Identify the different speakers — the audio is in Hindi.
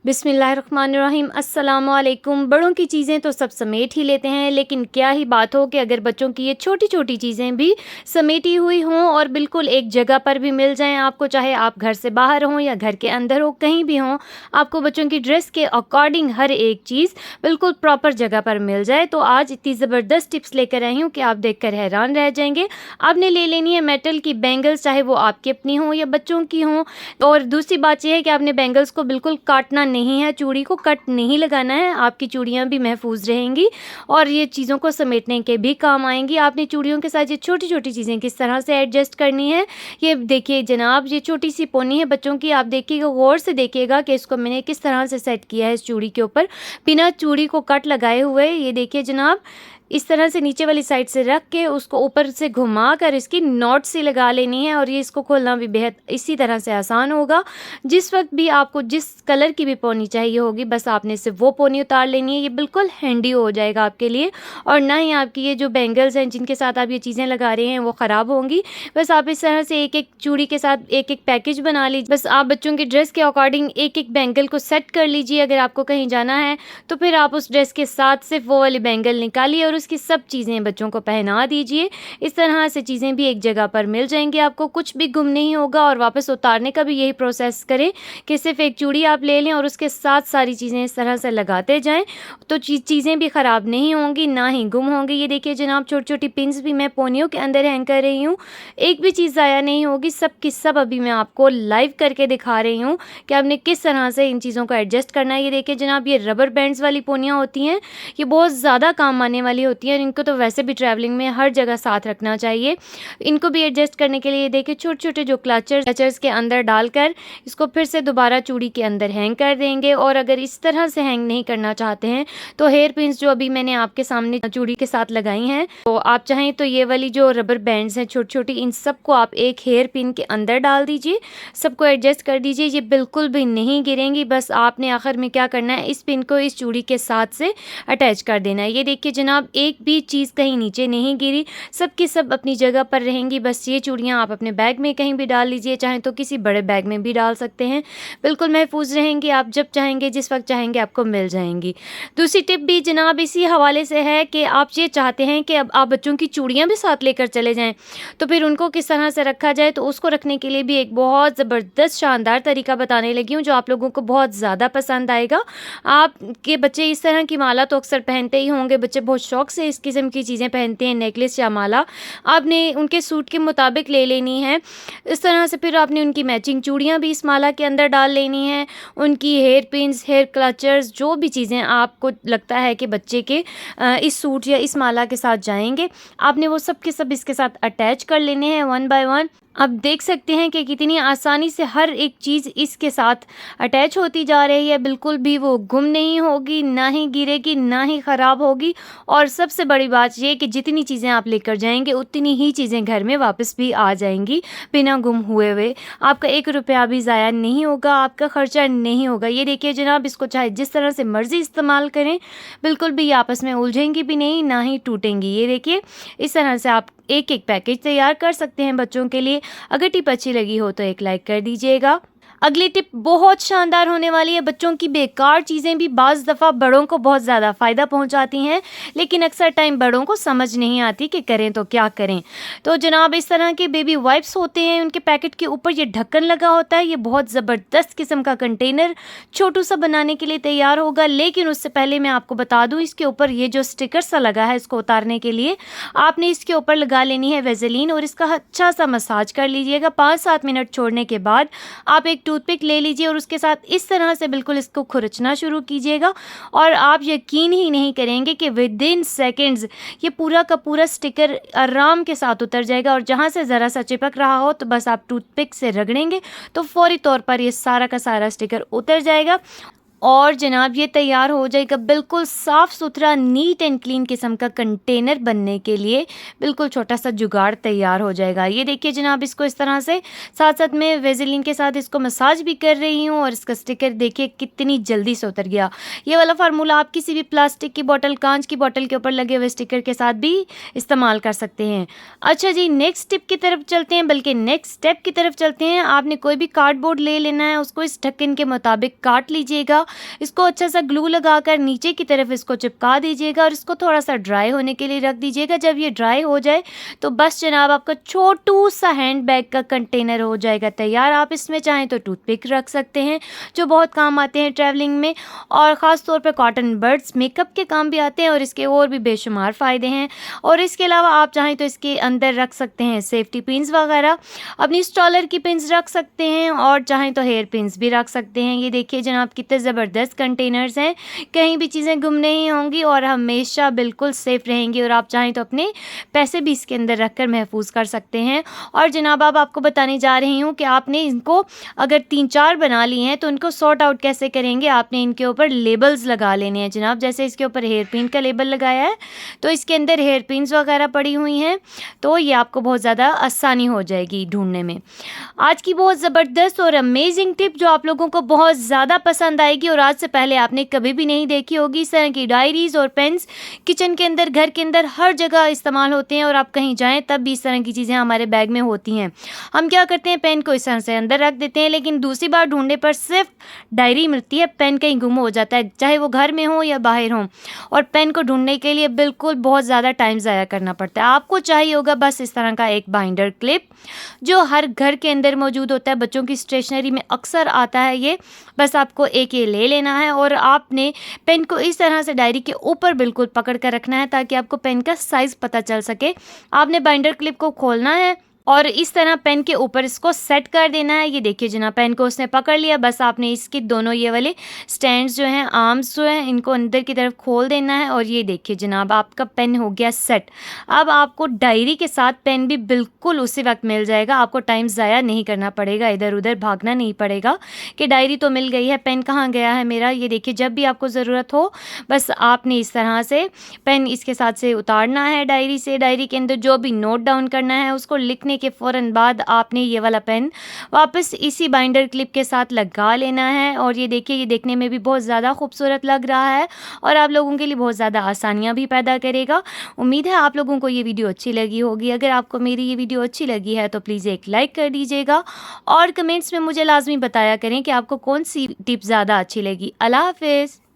Speaker 1: बिस्मिल्लाहिर्रहमानिर्रहीम। अस्सलामुअलैकुम। बड़ों की चीज़ें तो सब समेट ही लेते हैं, लेकिन क्या ही बात हो कि अगर बच्चों की ये छोटी-छोटी चीज़ें भी समेटी हुई हों और बिल्कुल एक जगह पर भी मिल जाएँ आपको, चाहे आप घर से बाहर हों या घर के अंदर हो, कहीं भी हों, आपको बच्चों की ड्रेस के अकॉर्डिंग हर एक चीज़ बिल्कुल प्रॉपर जगह पर मिल जाए। तो आज इतनी ज़बरदस्त टिप्स लेकर आई हूँ कि आप देखकर हैरान रह जाएँगे। आपने ले लेनी है मेटल की बैंगल्स, चाहे वो आपकी अपनी हों या बच्चों की हों। और दूसरी बात ये है कि आपने बैंगल्स को बिल्कुल काटना नहीं है, चूड़ी को कट नहीं लगाना है, आपकी चूड़ियाँ भी महफूज रहेंगी और ये चीज़ों को समेटने के भी काम आएँगी। आपने चूड़ियों के साथ ये छोटी-छोटी चीज़ें किस तरह से एडजस्ट करनी है, ये देखिए जनाब, ये छोटी-सी पोनी है बच्चों की, आप देखिएगा, गौर से देखिएगा कि इसको मैंने किस तरह से सेट किया है इस चूड़ी के ऊपर, बिना चूड़ी को कट लगाए हुए। ये देखिए जनाब, इस तरह से नीचे वाली साइड से रख के उसको ऊपर से घुमा कर इसकी नॉट सी लगा लेनी है और ये इसको खोलना भी बेहद इसी तरह से आसान होगा। जिस वक्त भी आपको जिस कलर की भी पोनी चाहिए होगी, बस आपने सिर्फ वो पोनी उतार लेनी है। ये बिल्कुल हैंडी हो जाएगा आपके लिए और ना ही आपकी ये जो बैंगल्स हैं जिनके साथ आप ये चीज़ें लगा रहे हैं वो ख़राब होंगी। बस आप इस तरह से एक एक चूड़ी के साथ एक एक पैकेज बना लीजिए। बस आप बच्चों की ड्रेस के अकॉर्डिंग एक एक बैंगल को सेट कर लीजिए। अगर आपको कहीं जाना है तो फिर आप उस ड्रेस के साथ सिर्फ वो वाली बैंगल निकालिए और उसकी सब चीज़ें बच्चों को पहना दीजिए। इस तरह से चीज़ें भी एक जगह पर मिल जाएंगी, आपको कुछ भी गुम नहीं होगा। और वापस उतारने का भी यही प्रोसेस करें कि सिर्फ एक चूड़ी आप ले लें और उसके साथ सारी चीज़ें इस तरह से लगाते जाएं, तो चीज़ें भी ख़राब नहीं होंगी, ना ही गुम होंगी। ये देखिए जनाब, छोटी छोटी पिन्स भी मैं पोनियों के अंदर हैंग कर रही हूँ, एक भी चीज़ ज़ाया नहीं होगी। सब की सब अभी मैं आपको लाइव करके दिखा रही हूँ कि आपने किस तरह से इन चीज़ों को एडजस्ट करना है। ये देखिए जनाब, ये रबर बैंड्स वाली पोनियाँ होती हैं, ये बहुत ज़्यादा काम आने वाली होती हैं और इनको तो वैसे भी ट्रैवलिंग में हर जगह साथ रखना चाहिए। इनको भी एडजस्ट करने के लिए देखिए छोटे छोटे जो क्लचर्स के अंदर डालकर इसको फिर से दोबारा चूड़ी के अंदर हैंग कर देंगे। और अगर इस तरह से हैंग नहीं करना चाहते हैं तो हेयर पिन्स जो अभी मैंने आपके सामने चूड़ी के साथ लगाई हैं, तो आप चाहें तो ये वाली जो रबर बैंड्स हैं छोटी छोटी, इन सबको आप एक हेयर पिन के अंदर डाल दीजिए, सबको एडजस्ट कर दीजिए। ये बिल्कुल भी नहीं गिरेंगी। बस आपने आखिर में क्या करना है, इस पिन को इस चूड़ी के साथ से अटैच कर देना है। ये देखिए जनाब, एक भी चीज़ कहीं नीचे नहीं गिरी, सब की सब अपनी जगह पर रहेंगी। बस ये चूड़ियाँ आप अपने बैग में कहीं भी डाल लीजिए, चाहे तो किसी बड़े बैग में भी डाल सकते हैं, बिल्कुल महफूज रहेंगी। आप जब चाहेंगे जिस वक्त चाहेंगे आपको मिल जाएंगी। दूसरी टिप भी जनाब इसी हवाले से है कि आप ये चाहते हैं कि अब आप बच्चों की चूड़ियाँ भी साथ लेकर चले जाएँ, तो फिर उनको किस तरह से रखा जाए, तो उसको रखने के लिए भी एक बहुत ज़बरदस्त शानदार तरीका बताने लगी हूँ जो आप लोगों को बहुत ज़्यादा पसंद आएगा। आपके बच्चे इस तरह की माला तो अक्सर पहनते ही होंगे, बच्चे बहुत शौक से इस किस्म की चीज़ें पहनते हैं, नेकलेस या माला। आपने उनके सूट के मुताबिक ले लेनी है इस तरह से। फिर आपने उनकी मैचिंग चूड़ियाँ भी इस माला के अंदर डाल लेनी है, उनकी हेयर पिन्स, हेयर क्लचर्स, जो भी चीज़ें आपको लगता है कि बच्चे के इस सूट या इस माला के साथ जाएंगे, आपने वो सब के सब इसके साथ अटैच कर लेने हैं वन बाय वन। आप देख सकते हैं कि कितनी आसानी से हर एक चीज़ इसके साथ अटैच होती जा रही है, बिल्कुल भी वो गुम नहीं होगी, ना ही गिरेगी, ना ही ख़राब होगी। और सबसे बड़ी बात ये कि जितनी चीज़ें आप लेकर जाएंगे उतनी ही चीज़ें घर में वापस भी आ जाएंगी बिना गुम हुए हुए। आपका 1 रुपया भी ज़ाया नहीं होगा, आपका ख़र्चा नहीं होगा। ये देखिए जनाब, इसको चाहे जिस तरह से मर्ज़ी इस्तेमाल करें, बिल्कुल भी आपस में उलझेंगी भी नहीं, ना ही टूटेंगी। ये देखिए, इस तरह से आप एक एक पैकेज तैयार कर सकते हैं बच्चों के लिए। अगर टिप अच्छी लगी हो तो एक लाइक कर दीजिएगा। अगली टिप बहुत शानदार होने वाली है। बच्चों की बेकार चीज़ें भी बाज़ दफ़ा बड़ों को बहुत ज़्यादा फ़ायदा पहुंचाती हैं, लेकिन अक्सर टाइम बड़ों को समझ नहीं आती कि करें तो क्या करें। तो जनाब, इस तरह के बेबी वाइप्स होते हैं, उनके पैकेट के ऊपर ये ढक्कन लगा होता है। ये बहुत ज़बरदस्त किस्म का कंटेनर छोटू सा बनाने के लिए तैयार होगा, लेकिन उससे पहले मैं आपको बता दूँ, इसके ऊपर ये जो स्टिकर सा लगा है, इसको उतारने के लिए आपने इसके ऊपर लगा लेनी है वेज़लीन और इसका अच्छा सा मसाज कर लीजिएगा। 5-7 मिनट छोड़ने के बाद आप एक टूथपिक ले लीजिए और उसके साथ इस तरह से बिल्कुल इसको खुरचना शुरू कीजिएगा और आप यकीन ही नहीं करेंगे कि विद इन सेकेंड्स ये पूरा का पूरा स्टिकर आराम के साथ उतर जाएगा। और जहाँ से ज़रा सा चिपक रहा हो तो बस आप टूथपिक से रगड़ेंगे तो फौरी तौर पर ये सारा का सारा स्टिकर उतर जाएगा और जनाब ये तैयार हो जाएगा बिल्कुल साफ़ सुथरा, नीट एंड क्लीन किस्म का कंटेनर बनने के लिए। बिल्कुल छोटा सा जुगाड़ तैयार हो जाएगा। ये देखिए जनाब, इसको इस तरह से साथ साथ में वेज़लीन के साथ इसको मसाज भी कर रही हूँ और इसका स्टिकर देखिए कितनी जल्दी से उतर गया। ये वाला फार्मूला आप किसी भी प्लास्टिक की बोतल, कांच की बोतल के ऊपर लगे हुए स्टिकर के साथ भी इस्तेमाल कर सकते हैं। अच्छा जी, नेक्स्ट टिप की तरफ चलते हैं, बल्कि नेक्स्ट स्टेप की तरफ चलते हैं। आपने कोई भी कार्डबोर्ड ले लेना है, उसको इस ढक्कन के मुताबिक काट लीजिएगा इसको अच्छा सा ग्लू लगाकर नीचे की तरफ इसको चिपका दीजिएगा और इसको थोड़ा सा ड्राई होने के लिए रख दीजिएगा। जब ये ड्राई हो जाए तो बस जनाब आपका छोटू सा हैंड बैग का कंटेनर हो जाएगा तैयार। आप इसमें चाहें तो टूथपिक रख सकते हैं जो बहुत काम आते हैं ट्रैवलिंग में, और ख़ास तौर पर कॉटन बड्स मेकअप के काम भी आते हैं और इसके और भी बेशुमार फ़ायदे हैं। और इसके अलावा आप चाहें तो इसके अंदर रख सकते हैं सेफ्टी पिन्स वगैरह, अपनी स्टॉलर की पिन्स रख सकते हैं और चाहें तो हेयर पिन्स भी रख सकते हैं। ये देखिए जनाब कितने ज़बरदस्त कंटेनर्स हैं, कहीं भी चीज़ें गुम नहीं होंगी और हमेशा बिल्कुल सेफ़ रहेंगी। और आप चाहें तो अपने पैसे भी इसके अंदर रख कर महफूज कर सकते हैं। और जनाब अब आपको बताने जा रही हूँ कि आपने इनको अगर 3-4 बना लिए हैं तो उनको सॉर्ट आउट कैसे करेंगे। आपने इनके ऊपर लेबल्स लगा लेने हैं जनाब। जैसे इसके ऊपर हेयर पिन का लेबल लगाया है तो इसके अंदर हेयर पिन्स वगैरह पड़ी हुई हैं, तो ये आपको बहुत ज़्यादा आसानी हो जाएगी ढूंढने में। आज की बहुत ज़बरदस्त और अमेजिंग टिप जो आप लोगों को बहुत ज़्यादा पसंद आएगी और आज से पहले आपने कभी भी नहीं देखी होगी। इस तरह की डायरीज़ और पेन्स किचन के अंदर, घर के अंदर हर जगह इस्तेमाल होते हैं और आप कहीं जाएं तब भी इस तरह की चीज़ें हमारे बैग में होती हैं। हम क्या करते हैं, पेन को इस तरह से अंदर रख देते हैं, लेकिन दूसरी बार ढूंढने पर सिर्फ डायरी मिलती है, पेन कहीं गुम हो जाता है, चाहे वो घर में हो या बाहर हो। और पेन को ढूंढने के लिए बिल्कुल बहुत ज़्यादा टाइम ज़ाया करना पड़ता है। आपको चाहिए होगा बस इस तरह का एक बाइंडर क्लिप जो हर घर के अंदर मौजूद होता है, बच्चों की स्टेशनरी में अक्सर आता है ये। बस आपको एक ये ले लेना है और आपने पेन को इस तरह से डायरी के ऊपर बिल्कुल पकड़ कर रखना है ताकि आपको पेन का साइज़ पता चल सके। आपने बाइंडर क्लिप को खोलना है और इस तरह पेन के ऊपर इसको सेट कर देना है। ये देखिए जनाब पेन को उसने पकड़ लिया, बस आपने इसके दोनों ये वाले स्टैंड्स जो हैं, आर्म्स जो हैं, इनको अंदर की तरफ खोल देना है और ये देखिए जनाब आपका पेन हो गया सेट। अब आपको डायरी के साथ पेन भी बिल्कुल उसी वक्त मिल जाएगा। आपको टाइम ज़ाया नहीं करना पड़ेगा, इधर उधर भागना नहीं पड़ेगा कि डायरी तो मिल गई है, पेन कहाँ गया है मेरा। ये देखिए जब भी आपको ज़रूरत हो बस आपने इस तरह से पेन इसके साथ से उतारना है डायरी से। डायरी के अंदर जो भी नोट डाउन करना है उसको लिखने के फ़ौरन बाद आपने ये वाला पेन वापस इसी बाइंडर क्लिप के साथ लगा लेना है। और ये देखिए ये देखने में भी बहुत ज़्यादा खूबसूरत लग रहा है और आप लोगों के लिए बहुत ज़्यादा आसानियाँ भी पैदा करेगा। उम्मीद है आप लोगों को ये वीडियो अच्छी लगी होगी। अगर आपको मेरी ये वीडियो अच्छी लगी है तो प्लीज़ एक लाइक कर दीजिएगा और कमेंट्स में मुझे लाजमी बताया करें कि आपको कौन सी टिप ज़्यादा अच्छी लगी। अल्लाह हाफ़िज़।